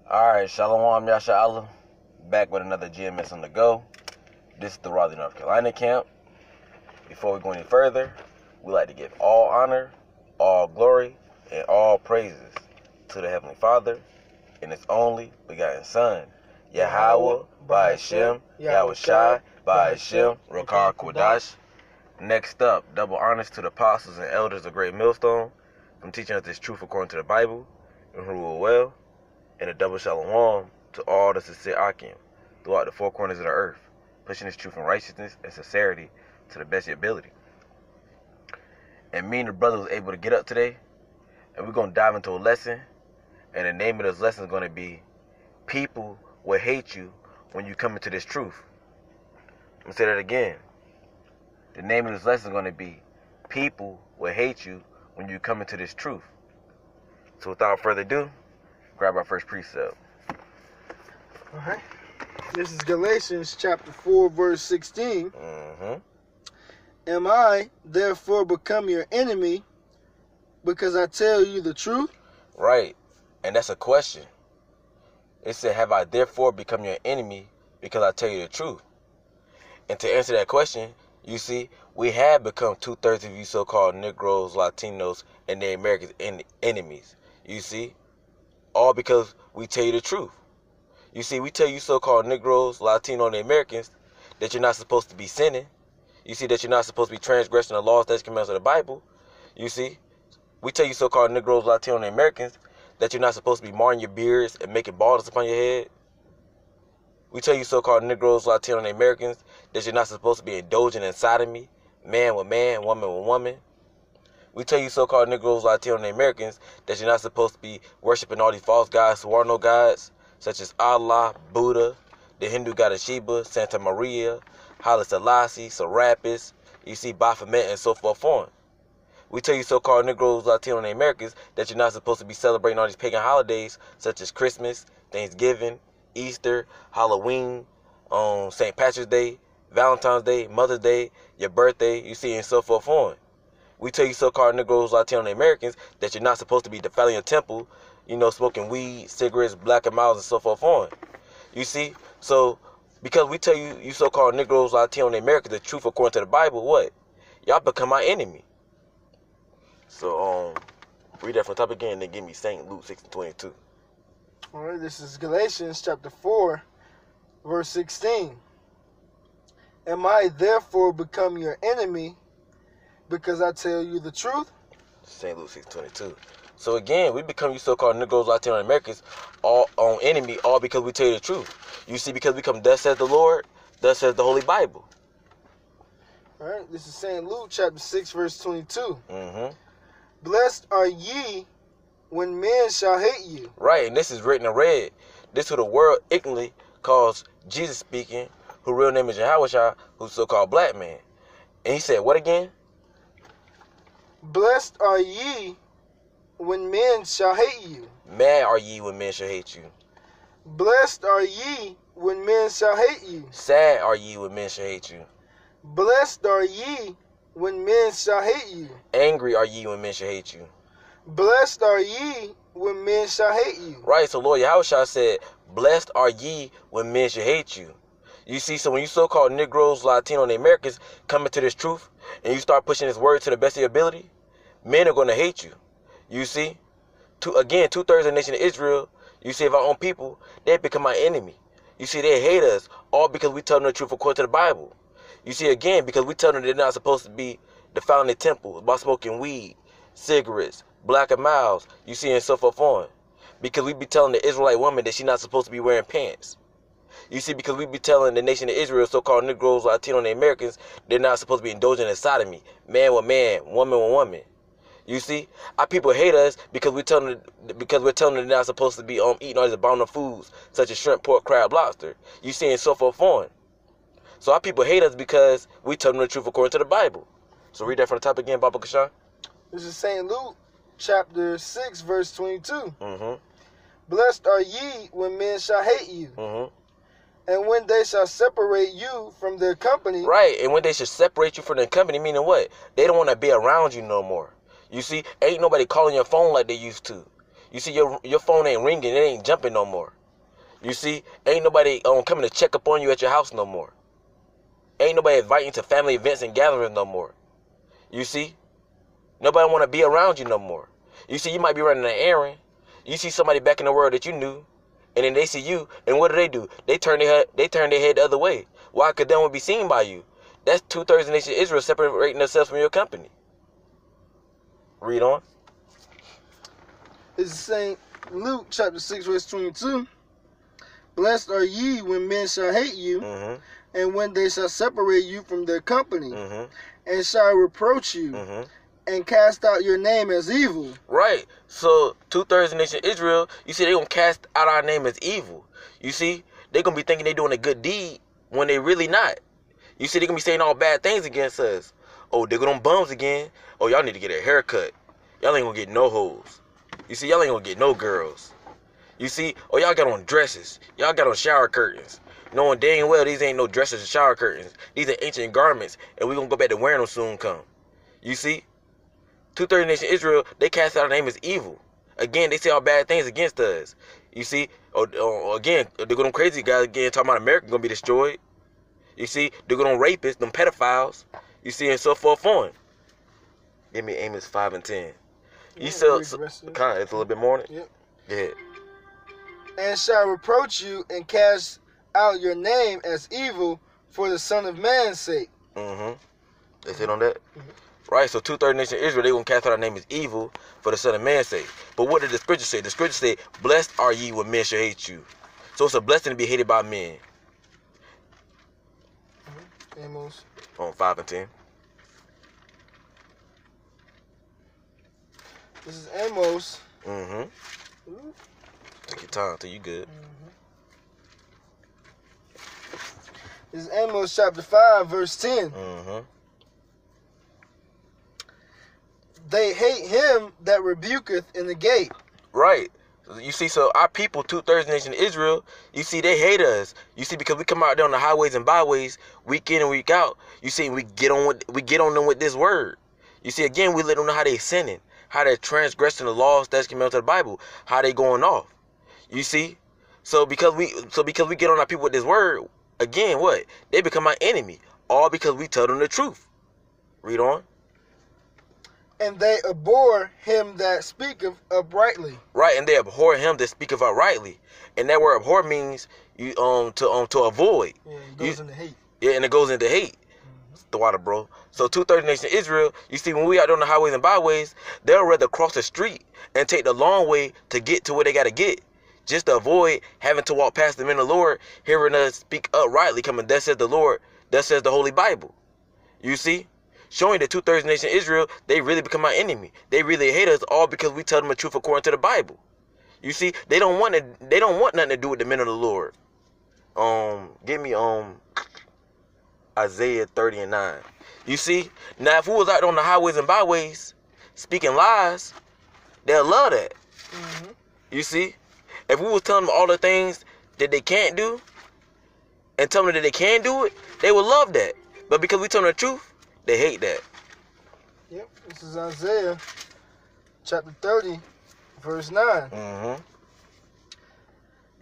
Alright, Shalom, Yasha Allah. Back with another GMS on the go. This is the Raleigh, North Carolina camp. Before we go any further, we like to give all honor, all glory, and all praises to the Heavenly Father and His only begotten Son, Yahweh, by Hashem, Yahweh Shai, by Hashem, Rakar Kodash. Next up, double honors to the apostles and elders of Great Millstone from teaching us this truth according to the Bible and who rule well. And a double shalom to all the sincere Akim throughout the four corners of the earth, pushing this truth and righteousness and sincerity to the best of your ability. And me and the brother was able to get up today, and we're going to dive into a lesson, and the name of this lesson is going to be, People will hate you when you come into this truth. I'm going to say that again. The name of this lesson is going to be, People will hate you when you come into this truth. So without further ado, grab our first precept. Alright. This is Galatians chapter 4, verse 16. Am I therefore become your enemy because I tell you the truth? Right. And that's a question. It said, have I therefore become your enemy because I tell you the truth? And to answer that question, you see, we have become 2/3 of you so-called Negroes, Latinos, and the Americans enemies. You see? All because we tell you the truth. You see, we tell you so-called Negroes, Latino, and Americans that you're not supposed to be sinning. You see, that you're not supposed to be transgressing the laws, statutes, commandments of the Bible. You see, we tell you so-called Negroes, Latino, and Americans that you're not supposed to be marring your beards and making baldness upon your head. We tell you so-called Negroes, Latino, and Americans that you're not supposed to be indulging in sodomy, man with man, woman with woman. We tell you so-called Negroes, Latino, and Americans that you're not supposed to be worshiping all these false gods who are no gods, such as Allah, Buddha, the Hindu goddess Shiva, Santa Maria, Haile Selassie, Serapis, you see, Baphomet, and so forth on. We tell you so-called Negroes, Latino, and Americans that you're not supposed to be celebrating all these pagan holidays, such as Christmas, Thanksgiving, Easter, Halloween, St. Patrick's Day, Valentine's Day, Mother's Day, your birthday, you see, and so forth on. We tell you so-called Negroes, Latino, and Americans that you're not supposed to be defiling a temple, you know, smoking weed, cigarettes, black and miles, and so forth on. You see? So, because we tell you, you so-called Negroes, Latino, and Americans the truth according to the Bible, what? Y'all become my enemy. So, read that from the top again and then give me St. Luke 6:22. Alright, this is Galatians chapter 4, verse 16. Am I therefore become your enemy because I tell you the truth? St. Luke 6:22. So again, we become you so-called Negroes, Latino, and Americans, all on enemy, all because we tell you the truth. You see, because we come, thus says the Lord, thus says the Holy Bible. Alright, this is St. Luke chapter 6, verse 22. Blessed are ye when men shall hate you. Right, and this is written in red. This who the world ignorantly calls Jesus speaking, whose real name is Yahweh Shai, who's so-called black man. And he said, what again? Blessed are ye when men shall hate you. Mad are ye when men shall hate you. Blessed are ye when men shall hate you. Sad are ye when men shall hate you. Blessed are ye when men shall hate you. Angry are ye when men shall hate you. Blessed are ye when men shall hate you. Right, so Lord Yahweh Shai said, blessed are ye when men shall hate you. You see, so when you so-called Negroes, Latino, and Americans come into this truth, and you start pushing this word to the best of your ability, men are going to hate you. You see? 2/3 of the nation of Israel, you see, of our own people, they become my enemy. You see, they hate us, all because we tell them the truth according to the Bible. You see, again, because we tell them they're not supposed to be defiling the temple by smoking weed, cigarettes, black and miles, you see, and so forth on. Because we be telling the Israelite woman that she's not supposed to be wearing pants. You see, because we be telling the nation of Israel, so-called Negroes, Latino, and Americans, they're not supposed to be indulging in sodomy, man with man, woman with woman. You see, our people hate us because we're telling them they're not supposed to be eating all these abominable foods such as shrimp, pork, crab, lobster. You see, and so forth on. So our people hate us because we tell them the truth according to the Bible. So read that from the top again, Baba Kashan. This is St. Luke chapter 6, verse 22. Blessed are ye when men shall hate you, and when they shall separate you from their company. Right, and when they should separate you from their company, meaning what? They don't want to be around you no more. You see, ain't nobody calling your phone like they used to. You see, your phone ain't ringing, it ain't jumping no more. You see, ain't nobody coming to check up on you at your house no more. Ain't nobody inviting you to family events and gatherings no more. You see, nobody want to be around you no more. You see, you might be running an errand. You see somebody back in the world that you knew, and then they see you, and what do? They turn their head the other way. Why? Because they don't want to be seen by you. That's 2/3 of the nation of Israel separating themselves from your company. Read on. It's St. Luke chapter 6 verse 22. Blessed are ye when men shall hate you, and when they shall separate you from their company, and shall reproach you, and cast out your name as evil. Right. So 2/3 of the nation of Israel, you see, they're going to cast out our name as evil. You see, they're going to be thinking they're doing a good deed when they really not. You see, they're going to be saying all bad things against us. Oh, they're going on bums again. Oh, y'all need to get a haircut. Y'all ain't going to get no hoes. You see, y'all ain't going to get no girls. You see, oh, y'all got on dresses. Y'all got on shower curtains. Knowing dang well these ain't no dresses and shower curtains. These are ancient garments, and we're going to go back to wearing them soon come. You see, 2/3 of the nation of Israel, they cast out our name as evil. Again, they say all bad things against us. You see, again, they're going crazy guys again talking about America going to be destroyed. You see, they're going rapists, them pedophiles. You see, and so forth on. Give me Amos 5 and 10. You sell kind of, it's a little bit more on it. Yep. Yeah. And shall reproach you and cast out your name as evil for the Son of Man's sake. They said on that? Right, so 2/3 of the nation of Israel, they're going to cast out our name as evil for the Son of Man's sake. But what did the scripture say? The scripture say, blessed are ye when men shall hate you. So it's a blessing to be hated by men. Amos. On 5 and 10. This is Amos. Take your time till you good. This is Amos chapter 5 verse 10. They hate him that rebuketh in the gate. Right. You see, so our people, 2/3 of the nation of Israel, you see, they hate us. You see, because we come out there on the highways and byways, week in and week out. You see, we get on them with this word. You see, again, we let them know how they sinning, how they're transgressing the laws, statutes, commandments of the Bible, how they going off. You see, so because we get on our people with this word, again, what? They become our enemy, all because we tell them the truth. Read on. And they abhor him that speaketh uprightly. Right, and they abhor him that speaketh uprightly. And that word abhor means you to avoid. Yeah, it goes into hate. Yeah, and it goes into hate. The water, bro. So 2/3 of the nation of Israel, you see, when we out on the highways and byways, they'll rather cross the street and take the long way to get to where they gotta get, just to avoid having to walk past the men of the Lord, hearing us speak uprightly, coming, thus says the Lord, thus says the Holy Bible. You see? Showing that 2/3 of the nation of Israel, they really become our enemy. They really hate us all because we tell them the truth according to the Bible. You see, they don't want nothing to do with the men of the Lord. Give me Isaiah 30 and 9. You see, now if we was out on the highways and byways speaking lies, they'll love that. You see, if we was telling them all the things that they can't do and telling them that they can do it, they would love that. But because we tell them the truth, they hate that. Yep, this is Isaiah chapter 30, verse 9.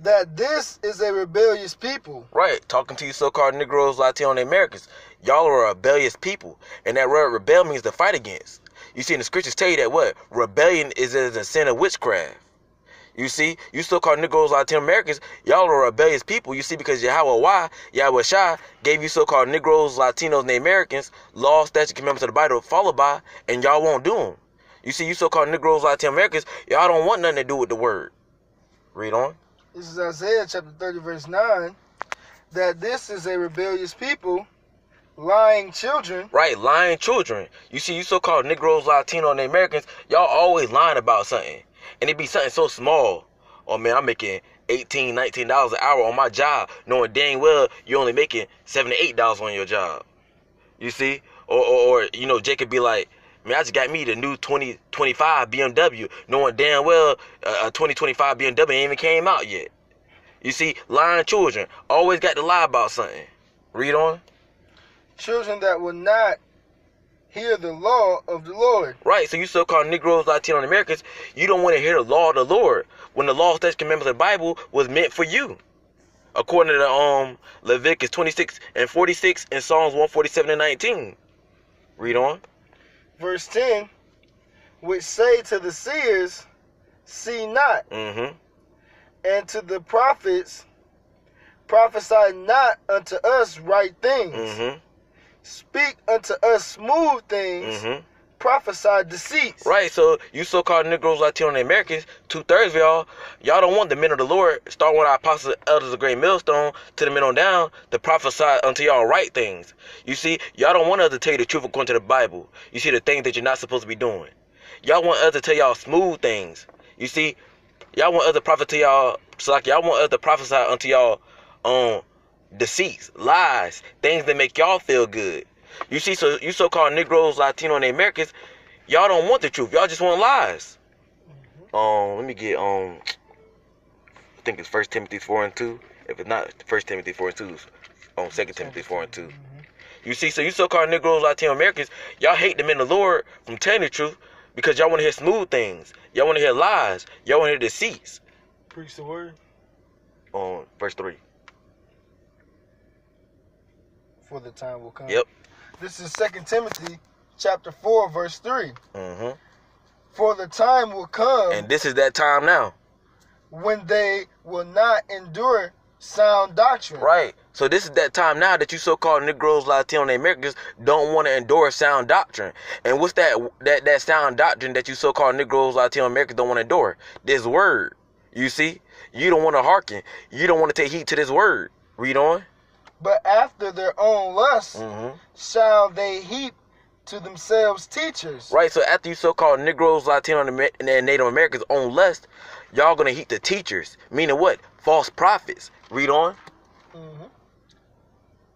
That this is a rebellious people. Right, talking to you so-called Negroes, Latino, and Americans. Y'all are a rebellious people. And that word rebel means to fight against. You see, in the scriptures tell you that what? Rebellion is a sin of witchcraft. You see, you so-called Negroes, Latino Americans, y'all are rebellious people. You see, because Yahweh Shai gave you so-called Negroes, Latinos, and Americans laws, statutes, commandments of the Bible to follow by, and y'all won't do them. You see, you so-called Negroes, Latino Americans, y'all don't want nothing to do with the word. Read on. This is Isaiah chapter 30, verse 9. That this is a rebellious people, lying children. Right, lying children. You see, you so-called Negroes, Latino, and Americans, y'all always lying about something. And it be something so small. Oh, man, I'm making $18, $19 an hour on my job, knowing dang well you're only making $7 to $8 on your job. You see? Or you know, Jake could be like, man, I just got me the new 2025 BMW, knowing damn well a 2025 BMW ain't even came out yet. You see? Lying children always got to lie about something. Read on. Children that will not hear the law of the Lord. Right, so you so-called Negroes, Latino, and Americans, you don't want to hear the law of the Lord. when the law, statutes, commandments of the Bible was meant for you. According to Leviticus 26 and 46 and Psalms 147 and 19. Read on. Verse 10, which say to the seers, see not, Mm-hmm. and to the prophets, prophesy not unto us right things. Mm-hmm. Speak unto us smooth things. Mm-hmm. Prophesy deceits. Right, so you so-called Negroes, Latino, and Americans, 2/3 of y'all don't want the men of the Lord, starting with our apostles, elders of great millstone, to the men on down, to prophesy unto y'all right things. You see, y'all don't want us to tell you the truth according to the Bible. You see, the things that you're not supposed to be doing. Y'all want us to tell y'all smooth things. You see, y'all want us to prophet to y'all, so like y'all want us to prophesy unto y'all deceits, lies, things that make y'all feel good. You see, so you so-called Negroes, Latino, and Americans, y'all don't want the truth. Y'all just want lies. Let me get I think it's 1 Timothy 4 and 2. If it's not 1 Timothy 4 and 2, it's 2 Timothy 4 and 2. You see, so you so-called Negroes, Latino, Americans, y'all hate the men of the Lord from telling the truth because y'all want to hear smooth things. Y'all want to hear lies. Y'all want to hear deceits. Preach the word. Verse 3. For the time will come. Yep. This is 2 Timothy chapter 4, verse 3. Mm-hmm. For the time will come. And this is that time now. When they will not endure sound doctrine. Right. So this is that time now that you so-called Negroes, Latino, and Americans don't want to endorse sound doctrine. And what's that sound doctrine that you so-called Negroes, Latino, and Americans don't want to endure? This word. You see? You don't want to hearken. You don't want to take heed to this word. Read on. But after their own lusts Mm-hmm. shall they heap to themselves teachers. Right, so after you so-called Negroes, Latino, and Native Americans own lust, y'all going to heap the teachers. Meaning what? False prophets. Read on. Mm-hmm.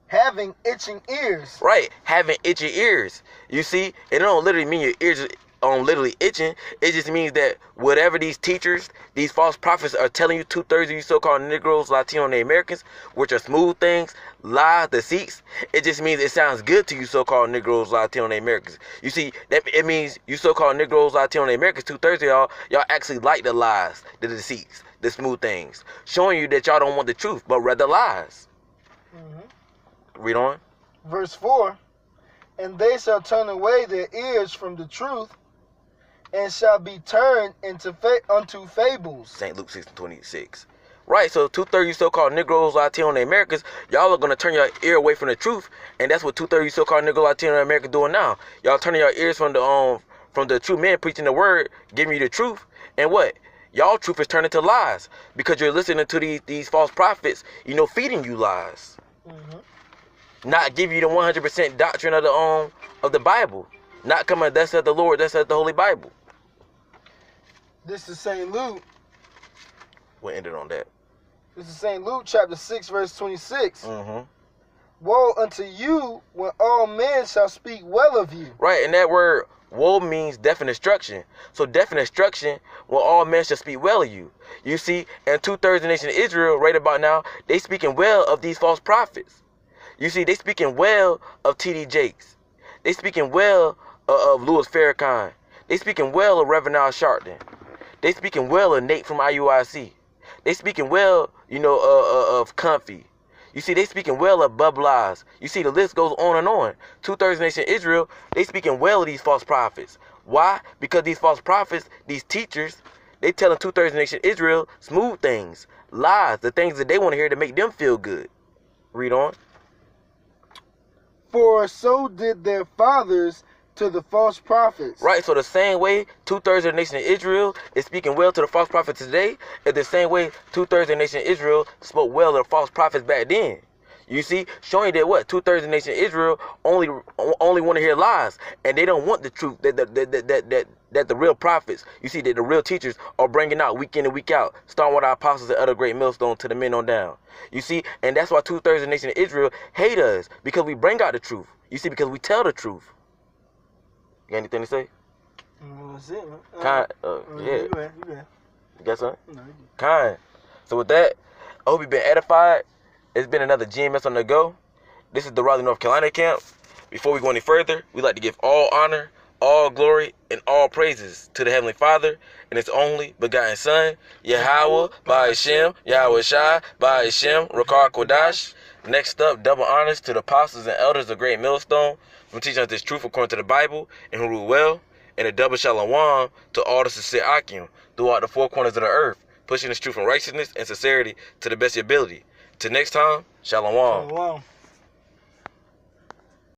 Having itching ears. Right, having itchy ears. You see, it don't literally mean your ears are literally itching. It just means that whatever these teachers, these false prophets are telling you, 2/3 of you so-called Negroes, Latino, and Americans, which are smooth things, lies, deceits, it just means it sounds good to you so-called Negroes, Latino, and Americans. You see, that it means you so-called Negroes, Latino, and Americans, 2/3 of y'all actually like the lies, the deceits, the smooth things, showing you that y'all don't want the truth, but rather lies. Mm-hmm. Read on. Verse 4. And they shall turn away their ears from the truth, and shall be turned unto fables. St. Luke 6:26. Right, so 2/3 you so-called Negroes, Latino, and Americans, y'all are going to turn your ear away from the truth, and that's what 2/3 you so-called Negroes, Latino, and Americans doing now. Y'all turning your ears from the true men preaching the word, giving you the truth, and what? Y'all truth is turning to lies, because you're listening to these false prophets, feeding you lies. Mm-hmm. Not give you the 100% doctrine of the Bible. Not coming, that's at the Lord, that's at the Holy Bible. This is St. Luke. We'll end it on that. This is St. Luke chapter 6, verse 26. Mm-hmm. Woe unto you when all men shall speak well of you. Right, and that word woe means death and destruction. So death and destruction, when all men shall speak well of you. You see, and 2/3 of the nation of Israel, right about now, they speaking well of these false prophets. You see, they speaking well of T.D. Jakes. They speaking well of Louis Farrakhan. They speaking well of Reverend Al Sharpton. They speaking well of Nate from IUIC. They speaking well, of Comfy. You see, they speaking well of Bub Lies. You see, the list goes on and on. 2/3 of the nation of Israel, they speaking well of these false prophets. Why? Because these false prophets, these teachers, they telling 2/3 of the nation of Israel smooth things, lies, the things that they want to hear to make them feel good. Read on. For so did their fathers to the false prophets. Right, so the same way 2/3 of the nation of Israel is speaking well to the false prophets today, is the same way 2/3 of the nation of Israel spoke well to the false prophets back then. You see, showing that what 2/3 of the nation of Israel only want to hear lies, and they don't want the truth that the real prophets, you see, that the real teachers are bringing out week in and week out, starting with our apostles and other great millstones to the men on down. You see, and that's why 2/3 of the nation of Israel hate us, because we bring out the truth. You see, because we tell the truth. You got anything to say? Well, that's it, man. Yeah. You go ahead. You got something? No, you Kind. So with that, I hope you've been edified. It's been another GMS on the go. This is the Raleigh, North Carolina camp. Before we go any further, we'd like to give all honor, All glory and all praises to the Heavenly Father and His only begotten Son, Yahweh, Ba'ashem, Yahweh Shai, Ba'ashem, Rakar Kodash. Next up, double honors to the apostles and elders of Great Millstone for teaching us this truth according to the Bible and who rule well, and a double shalom to all the sincere Akim throughout the four corners of the earth, pushing this truth in righteousness and sincerity to the best of your ability. Till next time, shalom. Shalom.